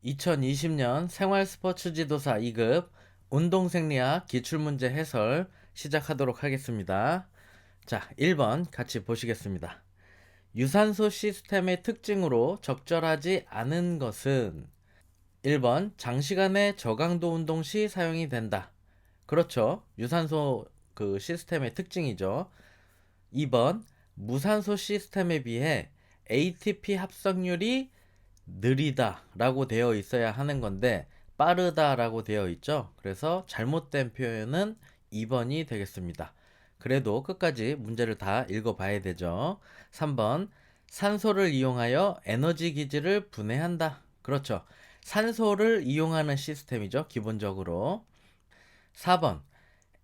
2020년 생활스포츠 지도사 2급 운동생리학 기출문제 해설 시작하도록 하겠습니다. 자, 1번 같이 보시겠습니다. 유산소 시스템의 특징으로 적절하지 않은 것은 1번 장시간의 저강도 운동 시 사용이 된다. 그렇죠. 유산소 시스템의 특징이죠. 2번 무산소 시스템에 비해 ATP 합성률이 느리다라고 되어 있어야 하는 건데 빠르다라고 되어 있죠. 그래서 잘못된 표현은 2번이 되겠습니다. 그래도 끝까지 문제를 다 읽어봐야 되죠. 3번 산소를 이용하여 에너지 기질을 분해한다. 그렇죠. 산소를 이용하는 시스템이죠. 기본적으로. 4번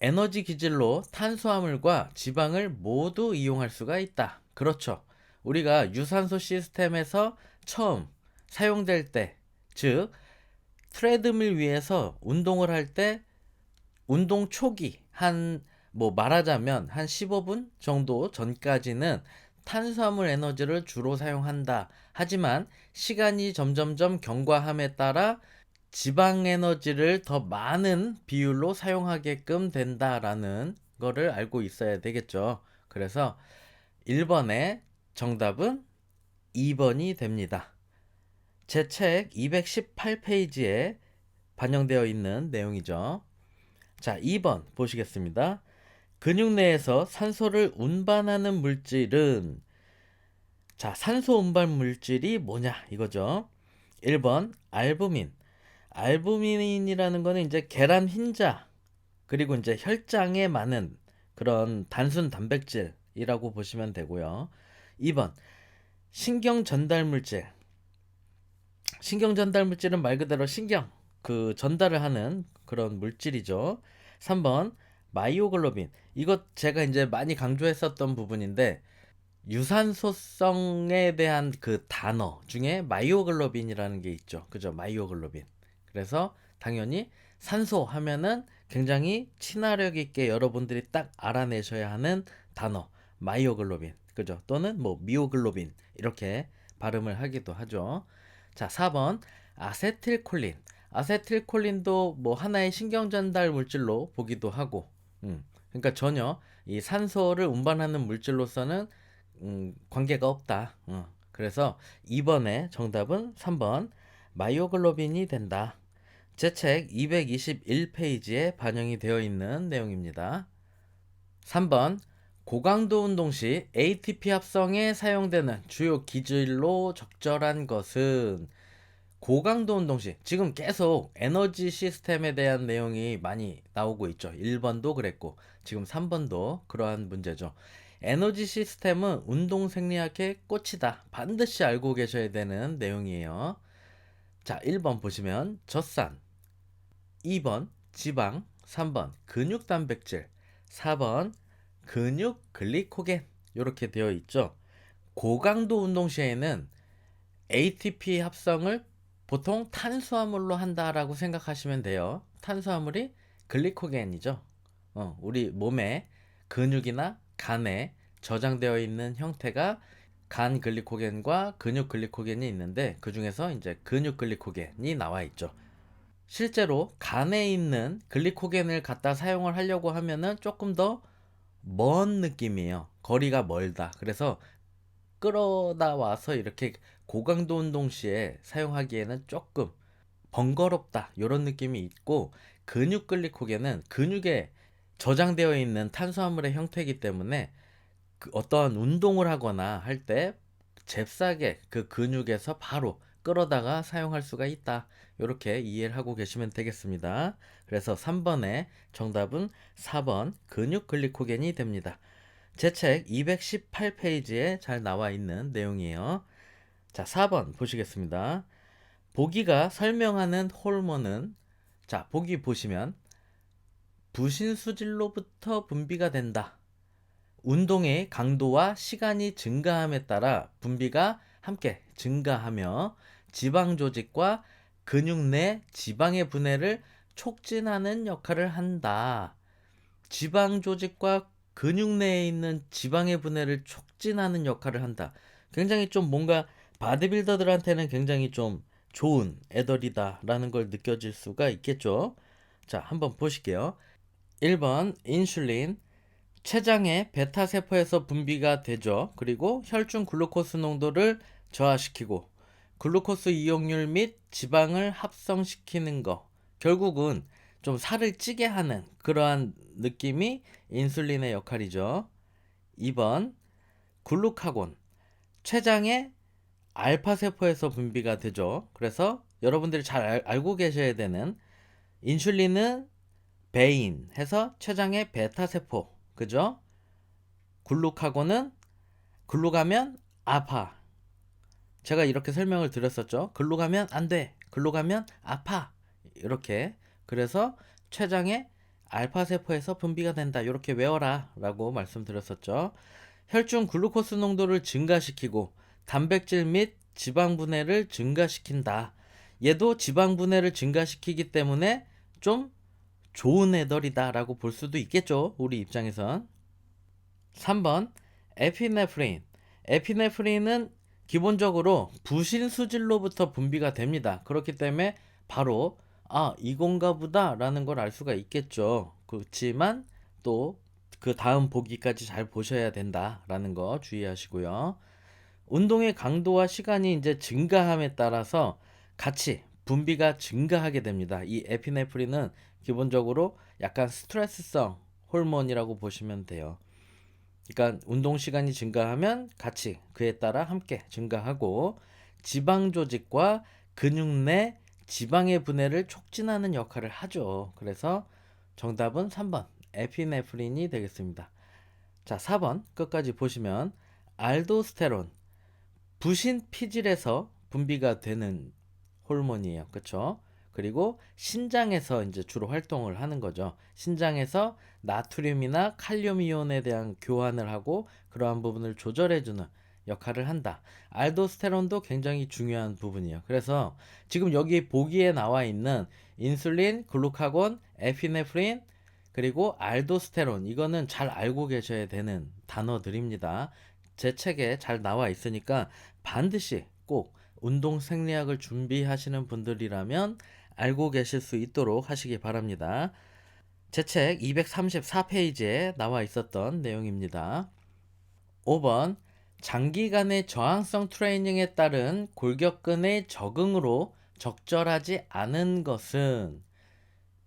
에너지 기질로 탄수화물과 지방을 모두 이용할 수가 있다. 그렇죠. 우리가 유산소 시스템에서 처음 사용될 때, 즉 트레드밀 위에서 운동을 할 때 운동 초기 말하자면 한 15분 정도 전까지는 탄수화물 에너지를 주로 사용한다. 하지만 시간이 점점점 경과함에 따라 지방 에너지를 더 많은 비율로 사용하게끔 된다라는 거를 알고 있어야 되겠죠. 그래서 1번의 정답은 2번이 됩니다. 제 책 218페이지에 반영되어 있는 내용이죠. 자, 2번 보시겠습니다. 근육 내에서 산소를 운반하는 물질은 자, 산소 운반 물질이 뭐냐 이거죠. 1번 알부민. 알부민이라는 거는 이제 계란 흰자 그리고 이제 혈장에 많은 그런 단순 단백질이라고 보시면 되고요. 2번 신경 전달 물질. 신경 전달 물질은 말 그대로 신경 전달을 하는 그런 물질이죠. 3번 마이오글로빈. 이것 제가 이제 많이 강조했었던 부분인데 유산소성에 대한 그 단어 중에 마이오글로빈이라는 게 있죠. 그죠? 마이오글로빈. 그래서 당연히 산소 하면은 굉장히 친화력 있게 여러분들이 딱 알아내셔야 하는 단어 마이오글로빈. 그죠? 또는 뭐 미오글로빈 이렇게 발음을 하기도 하죠. 자, 4번 아세틸콜린. 아세틸콜린도 뭐 하나의 신경 전달 물질로 보기도 하고. 그러니까 전혀 이 산소를 운반하는 물질로서는 관계가 없다. 그래서 2번의 정답은 3번 마이오글로빈이 된다. 제 책 221페이지에 반영이 되어 있는 내용입니다. 3번 고강도 운동 시 ATP 합성에 사용되는 주요 기질로 적절한 것은 고강도 운동 시 지금 계속 에너지 시스템에 대한 내용이 많이 나오고 있죠. 1번도 그랬고 지금 3번도 그러한 문제죠. 에너지 시스템은 운동 생리학의 꽃이다. 반드시 알고 계셔야 되는 내용이에요. 자, 1번 보시면 젖산, 2번 지방, 3번 근육 단백질, 4번 근육 글리코겐 이렇게 되어 있죠. 고강도 운동 시에는 ATP 합성을 보통 탄수화물로 한다라고 생각하시면 돼요. 탄수화물이 글리코겐이죠. 우리 몸에 근육이나 간에 저장되어 있는 형태가 간 글리코겐과 근육 글리코겐이 있는데 그 중에서 이제 근육 글리코겐이 나와 있죠. 실제로 간에 있는 글리코겐을 갖다 사용을 하려고 하면은 조금 더 먼 느낌이에요. 거리가 멀다. 그래서 끌어다 와서 이렇게 고강도 운동 시에 사용하기에는 조금 번거롭다. 이런 느낌이 있고 근육 글리코겐은 근육에 저장되어 있는 탄수화물의 형태이기 때문에 어떠한 운동을 하거나 할 때 잽싸게 그 근육에서 바로 끌어다가 사용할 수가 있다. 이렇게 이해를 하고 계시면 되겠습니다. 그래서 3번의 정답은 4번 근육 글리코겐이 됩니다. 제 책 218페이지에 잘 나와 있는 내용이에요. 자, 4번 보시겠습니다. 보기가 설명하는 호르몬은 자, 보기 보시면 부신수질로부터 분비가 된다. 운동의 강도와 시간이 증가함에 따라 분비가 함께 증가하며 지방 조직과 근육 내 지방의 분해를 촉진하는 역할을 한다. 지방 조직과 근육 내에 있는 지방의 분해를 촉진하는 역할을 한다. 굉장히 좀 뭔가 바디빌더들한테는 굉장히 좀 좋은 애들이다 라는 걸 느껴질 수가 있겠죠. 자, 한번 보실게요. 1번 인슐린, 췌장의 베타세포에서 분비가 되죠. 그리고 혈중 글루코스 농도를 저하시키고 글루코스 이용률 및 지방을 합성시키는 거. 결국은 좀 살을 찌게 하는 그러한 느낌이 인슐린의 역할이죠. 2번 글루카곤, 췌장의 알파세포에서 분비가 되죠. 그래서 여러분들이 잘 알고 계셔야 되는, 인슐린은 베인 해서 췌장의 베타세포, 그죠? 글루카곤은 글루 가면 아파. 제가 이렇게 설명을 드렸었죠. 글루 가면 안 돼. 글루 가면 아파. 이렇게. 그래서 췌장의 알파세포에서 분비가 된다. 이렇게 외워라 라고 말씀드렸었죠. 혈중 글루코스 농도를 증가시키고 단백질 및 지방 분해를 증가시킨다. 얘도 지방 분해를 증가시키기 때문에 좀 좋은 애들이다 라고 볼 수도 있겠죠. 우리 입장에선. 3번 에피네프린. 에피네프린은 기본적으로 부신수질로부터 분비가 됩니다. 그렇기 때문에 바로 이건가 보다 라는 걸 알 수가 있겠죠. 그렇지만 또 그 다음 보기까지 잘 보셔야 된다 라는 거 주의하시고요. 운동의 강도와 시간이 이제 증가함에 따라서 같이 분비가 증가하게 됩니다. 이 에피네프린은 기본적으로 약간 스트레스성 호르몬이라고 보시면 돼요. 그러니까 운동 시간이 증가하면 같이 그에 따라 함께 증가하고 지방 조직과 근육 내 지방의 분해를 촉진하는 역할을 하죠. 그래서 정답은 3번 에피네프린이 되겠습니다. 자, 4번 끝까지 보시면 알도스테론, 부신 피질에서 분비가 되는 호르몬이에요. 그렇죠? 그리고 신장에서 이제 주로 활동을 하는 거죠. 신장에서 나트륨이나 칼륨 이온에 대한 교환을 하고 그러한 부분을 조절해주는 역할을 한다. 알도스테론도 굉장히 중요한 부분이에요. 그래서 지금 여기 보기에 나와 있는 인슐린, 글루카곤, 에피네프린, 그리고 알도스테론, 이거는 잘 알고 계셔야 되는 단어들입니다. 제 책에 잘 나와 있으니까 반드시 꼭 운동 생리학을 준비하시는 분들이라면 알고 계실 수 있도록 하시기 바랍니다. 제 책 234페이지에 나와 있었던 내용입니다. 5번 장기간의 저항성 트레이닝에 따른 골격근의 적응으로 적절하지 않은 것은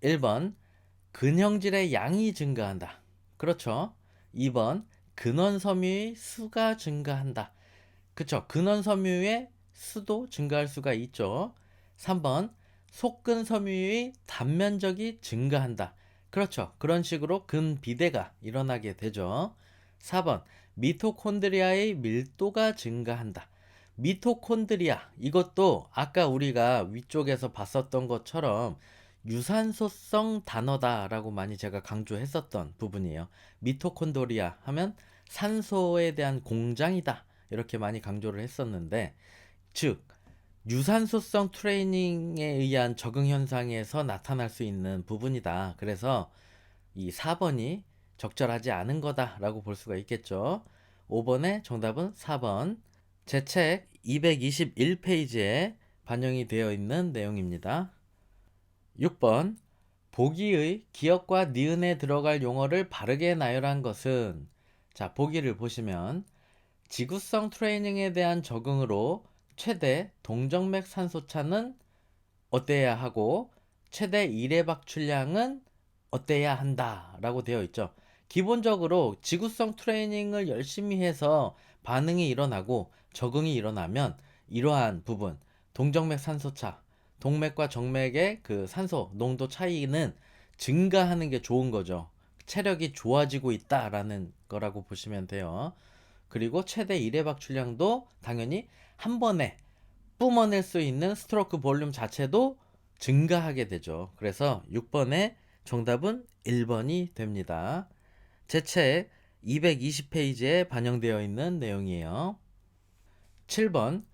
1번 근형질의 양이 증가한다. 그렇죠. 2번 근원섬유의 수가 증가한다. 그쵸. 근원섬유의 수도 증가할 수가 있죠. 3번 속근섬유의 단면적이 증가한다. 그렇죠. 그런 식으로 근비대가 일어나게 되죠. 4번 미토콘드리아의 밀도가 증가한다. 미토콘드리아, 이것도 아까 우리가 위쪽에서 봤었던 것처럼 유산소성 단어다라고 많이 제가 강조했었던 부분이에요. 미토콘드리아 하면 산소에 대한 공장이다, 이렇게 많이 강조를 했었는데, 즉 유산소성 트레이닝에 의한 적응 현상에서 나타날 수 있는 부분이다. 그래서 이 4번이 적절하지 않은 거다라고 볼 수가 있겠죠. 5번의 정답은 4번. 제 책 221페이지에 반영이 되어 있는 내용입니다. 6번 보기의 기역과 니은에 들어갈 용어를 바르게 나열한 것은, 자, 보기를 보시면 지구성 트레이닝에 대한 적응으로 최대 동정맥 산소차는 어때야 하고 최대 일회 박출량은 어때야 한다 라고 되어 있죠. 기본적으로 지구성 트레이닝을 열심히 해서 반응이 일어나고 적응이 일어나면 이러한 부분, 동정맥 산소차, 동맥과 정맥의 그 산소 농도 차이는 증가하는 게 좋은 거죠. 체력이 좋아지고 있다라는 거라고 보시면 돼요. 그리고 최대 1회 박출량도 당연히 한 번에 뿜어낼 수 있는 스트로크 볼륨 자체도 증가하게 되죠. 그래서 6번의 정답은 1번이 됩니다. 제 책 220페이지에 반영되어 있는 내용이에요. 7번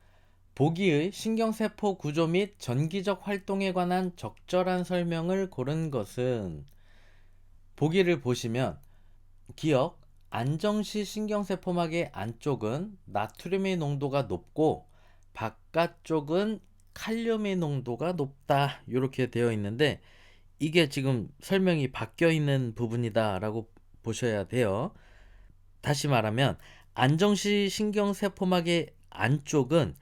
보기의 신경세포 구조 및 전기적 활동에 관한 적절한 설명을 고른 것은, 보기를 보시면 기억, 안정시 신경세포막의 안쪽은 나트륨의 농도가 높고 바깥쪽은 칼륨의 농도가 높다. 이렇게 되어 있는데 이게 지금 설명이 바뀌어 있는 부분이다라고 보셔야 돼요. 다시 말하면 안정시 신경세포막의 안쪽은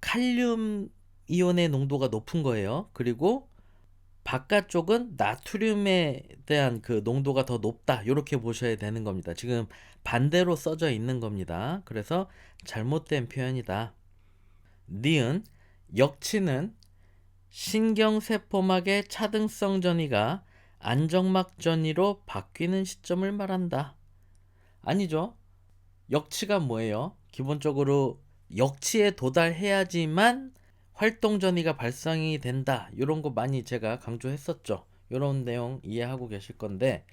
칼륨 이온의 농도가 높은 거예요. 그리고 바깥쪽은 나트륨에 대한 그 농도가 더 높다. 이렇게 보셔야 되는 겁니다. 지금 반대로 써져 있는 겁니다. 그래서 잘못된 표현이다. 니은 역치는 신경세포막의 차등성 전이가 안정막 전이로 바뀌는 시점을 말한다. 아니죠. 역치가 뭐예요? 기본적으로 역치에 도달해야지만 활동 전이가 발생이 된다. 이런 거 많이 제가 강조했었죠. 이런 내용 이해하고 계실 건데,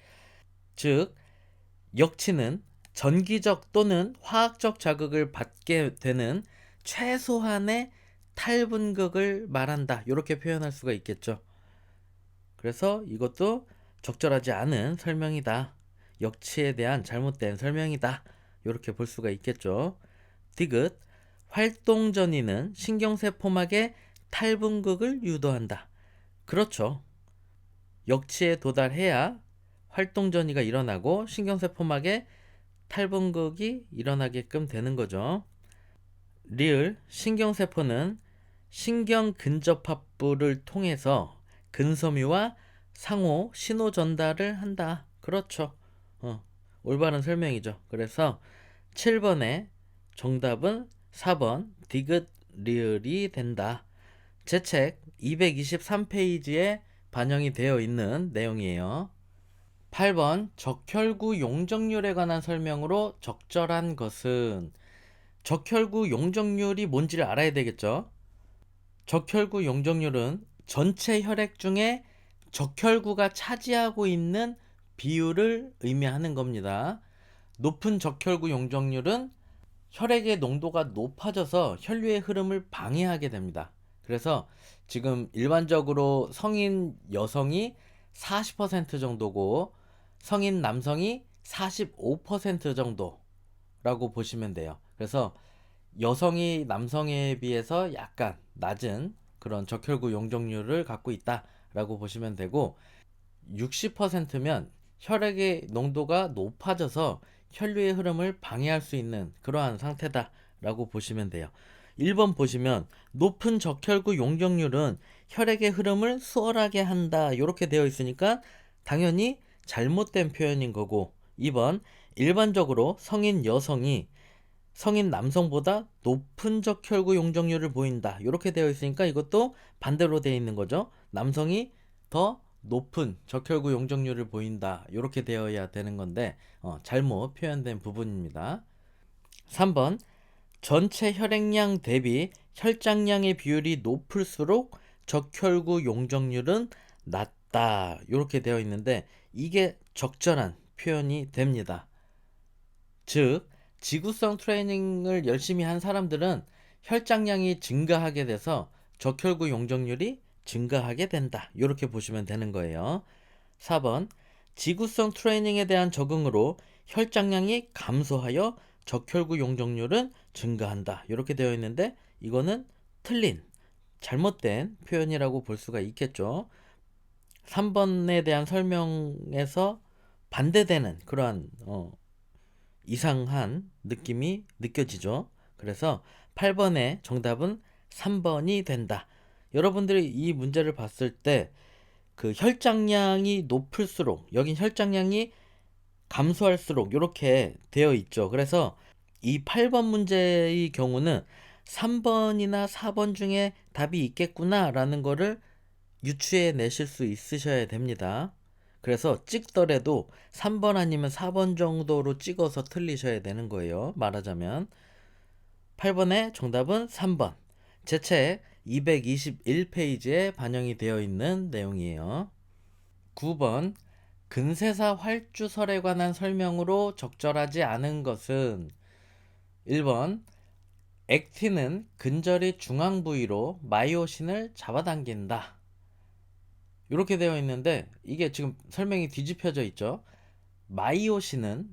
즉 역치는 전기적 또는 화학적 자극을 받게 되는 최소한의 탈분극을 말한다. 이렇게 표현할 수가 있겠죠. 그래서 이것도 적절하지 않은 설명이다. 역치에 대한 잘못된 설명이다. 이렇게 볼 수가 있겠죠. 디귿 활동 전이는 신경세포막의 탈분극을 유도한다. 그렇죠. 역치에 도달해야 활동 전이가 일어나고 신경세포막의 탈분극이 일어나게끔 되는 거죠. 리을 신경세포는 신경근접합부를 통해서 근섬유와 상호 신호 전달을 한다. 그렇죠. 올바른 설명이죠. 그래서 7번의 정답은 4번 디귿 리을이 된다. 제 책 223페이지에 반영이 되어 있는 내용이에요. 8번 적혈구 용적률에 관한 설명으로 적절한 것은 적혈구 용적률이 뭔지를 알아야 되겠죠. 적혈구 용적률은 전체 혈액 중에 적혈구가 차지하고 있는 비율을 의미하는 겁니다. 높은 적혈구 용적률은 혈액의 농도가 높아져서 혈류의 흐름을 방해하게 됩니다. 그래서 지금 일반적으로 성인 여성이 40% 정도고 성인 남성이 45% 정도라고 보시면 돼요. 그래서 여성이 남성에 비해서 약간 낮은 그런 적혈구 용적률을 갖고 있다라고 보시면 되고 60%면 혈액의 농도가 높아져서 혈류의 흐름을 방해할 수 있는 그러한 상태다라고 보시면 돼요. 1번 보시면 높은 적혈구 용적률은 혈액의 흐름을 수월하게 한다 이렇게 되어 있으니까 당연히 잘못된 표현인 거고 2번 일반적으로 성인 여성이 성인 남성보다 높은 적혈구 용적률을 보인다 이렇게 되어 있으니까 이것도 반대로 되어 있는 거죠. 남성이 더 높은 적혈구 용적률을 보인다 이렇게 되어야 되는 건데 잘못 표현된 부분입니다. 3번 전체 혈액량 대비 혈장량의 비율이 높을수록 적혈구 용적률은 낮다 이렇게 되어 있는데 이게 적절한 표현이 됩니다. 즉 지구성 트레이닝을 열심히 한 사람들은 혈장량이 증가하게 돼서 적혈구 용적률이 증가하게 된다 이렇게 보시면 되는 거예요. 4번 지구성 트레이닝에 대한 적응으로 혈장량이 감소하여 적혈구 용적률은 증가한다 이렇게 되어 있는데 이거는 틀린 잘못된 표현이라고 볼 수가 있겠죠. 3번에 대한 설명에서 반대되는 그러한 이상한 느낌이 느껴지죠. 그래서 8번의 정답은 3번이 된다. 여러분들이 이 문제를 봤을 때 그 혈장량이 높을수록 여긴 혈장량이 감소할수록 이렇게 되어 있죠. 그래서 이 8번 문제의 경우는 3번이나 4번 중에 답이 있겠구나 라는 거를 유추해 내실 수 있으셔야 됩니다. 그래서 찍더라도 3번 아니면 4번 정도로 찍어서 틀리셔야 되는 거예요. 말하자면 8번의 정답은 3번. 제 책 221페이지에 반영이 되어 있는 내용이에요. 9번 근세사 활주설에 관한 설명으로 적절하지 않은 것은 1번 액틴은 근절의 중앙 부위로 마이오신을 잡아당긴다. 이렇게 되어 있는데 이게 지금 설명이 뒤집혀져 있죠. 마이오신은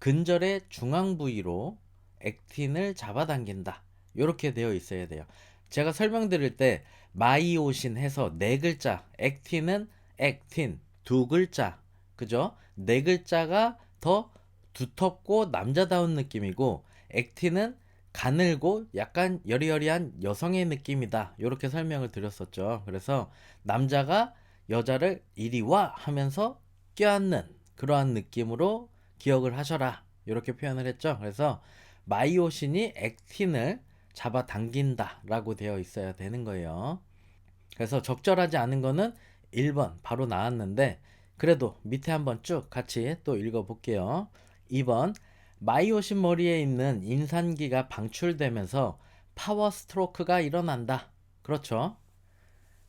근절의 중앙 부위로 액틴을 잡아당긴다. 이렇게 되어 있어야 돼요. 제가 설명드릴 때 마이오신 해서 네 글자, 액틴은 액틴 두 글자, 그죠? 네 글자가 더 두텁고 남자다운 느낌이고, 액틴은 가늘고 약간 여리여리한 여성의 느낌이다, 이렇게 설명을 드렸었죠. 그래서 남자가 여자를 이리 와 하면서 껴안는 그러한 느낌으로 기억을 하셔라, 이렇게 표현을 했죠. 그래서 마이오신이 액틴을 잡아당긴다 라고 되어 있어야 되는 거예요. 그래서 적절하지 않은 거는 1번 바로 나왔는데, 그래도 밑에 한번 쭉 같이 또 읽어볼게요. 2번, 마이오신 머리에 있는 인산기가 방출되면서 파워 스트로크가 일어난다. 그렇죠.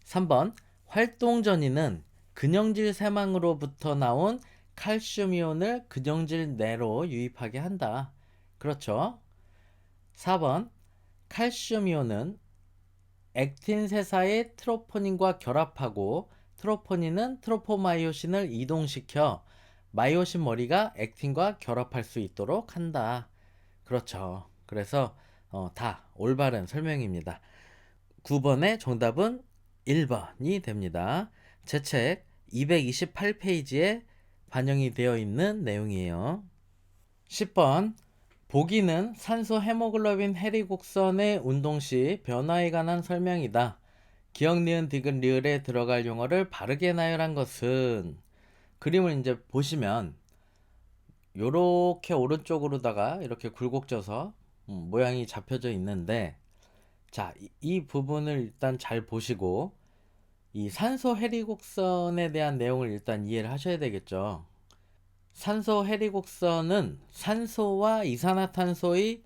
3번, 활동전이는 근영질 세망으로부터 나온 칼슘 이온을 근영질 내로 유입하게 한다. 그렇죠. 4번, 칼슘 이온은 액틴 세사의 트로포닌과 결합하고 트로포닌은 트로포마이오신을 이동시켜 마이오신 머리가 액틴과 결합할 수 있도록 한다. 그렇죠. 그래서 다 올바른 설명입니다. 9번의 정답은 1번이 됩니다. 제 책 228페이지에 반영이 되어 있는 내용이에요. 10번, 보기는 산소 헤모글로빈 해리곡선의 운동 시 변화에 관한 설명이다. 기억 니은 디귿 리을에 들어갈 용어를 바르게 나열한 것은, 그림을 이제 보시면 요렇게 오른쪽으로다가 이렇게 굴곡져서 모양이 잡혀져 있는데, 자, 이 부분을 일단 잘 보시고 이 산소 해리곡선에 대한 내용을 일단 이해를 하셔야 되겠죠. 산소 해리곡선은 산소와 이산화탄소의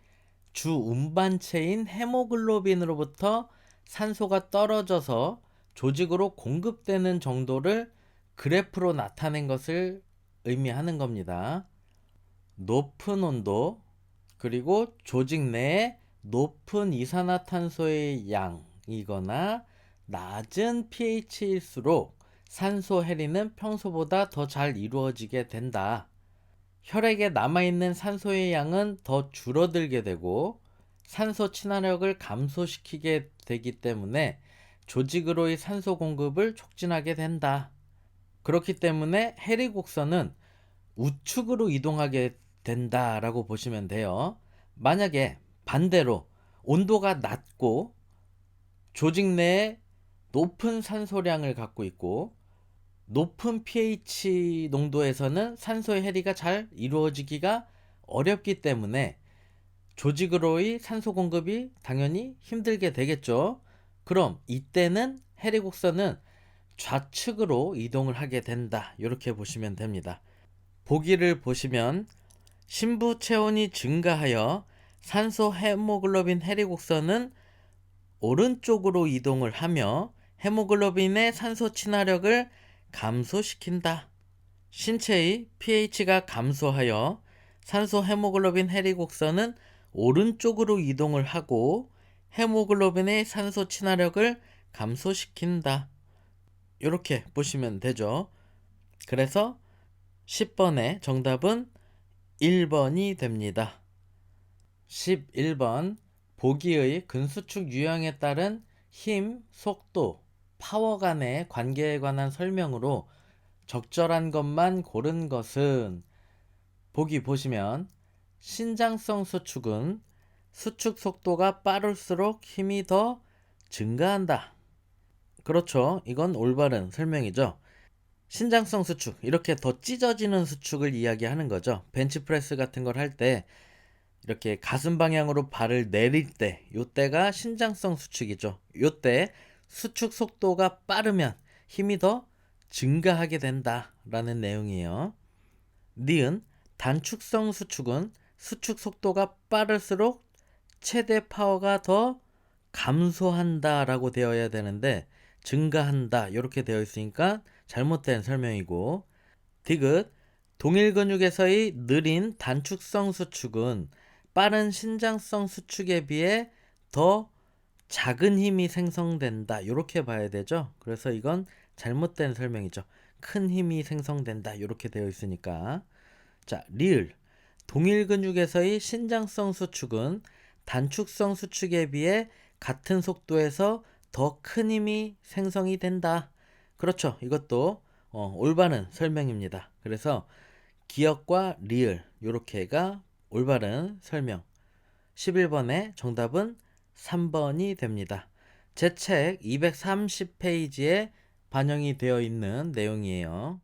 주 운반체인 헤모글로빈으로부터 산소가 떨어져서 조직으로 공급되는 정도를 그래프로 나타낸 것을 의미하는 겁니다. 높은 온도, 그리고 조직 내에 높은 이산화탄소의 양이거나 낮은 pH일수록 산소 해리는 평소보다 더 잘 이루어지게 된다. 혈액에 남아있는 산소의 양은 더 줄어들게 되고 산소 친화력을 감소시키게 되기 때문에 조직으로의 산소 공급을 촉진하게 된다. 그렇기 때문에 해리 곡선은 우측으로 이동하게 된다라고 보시면 돼요. 만약에 반대로 온도가 낮고 조직 내에 높은 산소량을 갖고 있고 높은 pH 농도에서는 산소의 해리가 잘 이루어지기가 어렵기 때문에 조직으로의 산소 공급이 당연히 힘들게 되겠죠. 그럼 이때는 해리 곡선은 좌측으로 이동을 하게 된다, 이렇게 보시면 됩니다. 보기를 보시면 심부 체온이 증가하여 산소 헤모글로빈 해리 곡선은 오른쪽으로 이동을 하며 헤모글로빈의 산소 친화력을 감소시킨다. 신체의 pH가 감소하여 산소 헤모글로빈 해리 곡선은 오른쪽으로 이동을 하고 헤모글로빈의 산소 친화력을 감소시킨다. 이렇게 보시면 되죠. 그래서 10번의 정답은 1번이 됩니다. 11번, 보기의 근수축 유형에 따른 힘, 속도, 파워 간의 관계에 관한 설명으로 적절한 것만 고른 것은, 보기 보시면 신장성 수축은 수축 속도가 빠를수록 힘이 더 증가한다. 그렇죠. 이건 올바른 설명이죠. 신장성 수축, 이렇게 더 찢어지는 수축을 이야기하는 거죠. 벤치프레스 같은 걸 할 때 이렇게 가슴 방향으로 발을 내릴 때, 요때가 신장성 수축이죠. 요때 수축 속도가 빠르면 힘이 더 증가하게 된다 라는 내용이에요. 니은 단축성 수축은 수축 속도가 빠를수록 최대 파워가 더 감소한다 라고 되어야 되는데 증가한다 이렇게 되어 있으니까 잘못된 설명이고, 디귿 동일 근육에서의 느린 단축성 수축은 빠른 신장성 수축에 비해 더 작은 힘이 생성된다, 이렇게 봐야 되죠. 그래서 이건 잘못된 설명이죠. 큰 힘이 생성된다 이렇게 되어 있으니까. 자, 리을 동일 근육에서의 신장성 수축은 단축성 수축에 비해 같은 속도에서 더 큰 힘이 생성이 된다. 그렇죠. 이것도 올바른 설명입니다. 그래서 기역과 리을 요렇게가 올바른 설명. 11번의 정답은 3번이 됩니다. 제 책 230페이지에 반영이 되어 있는 내용이에요.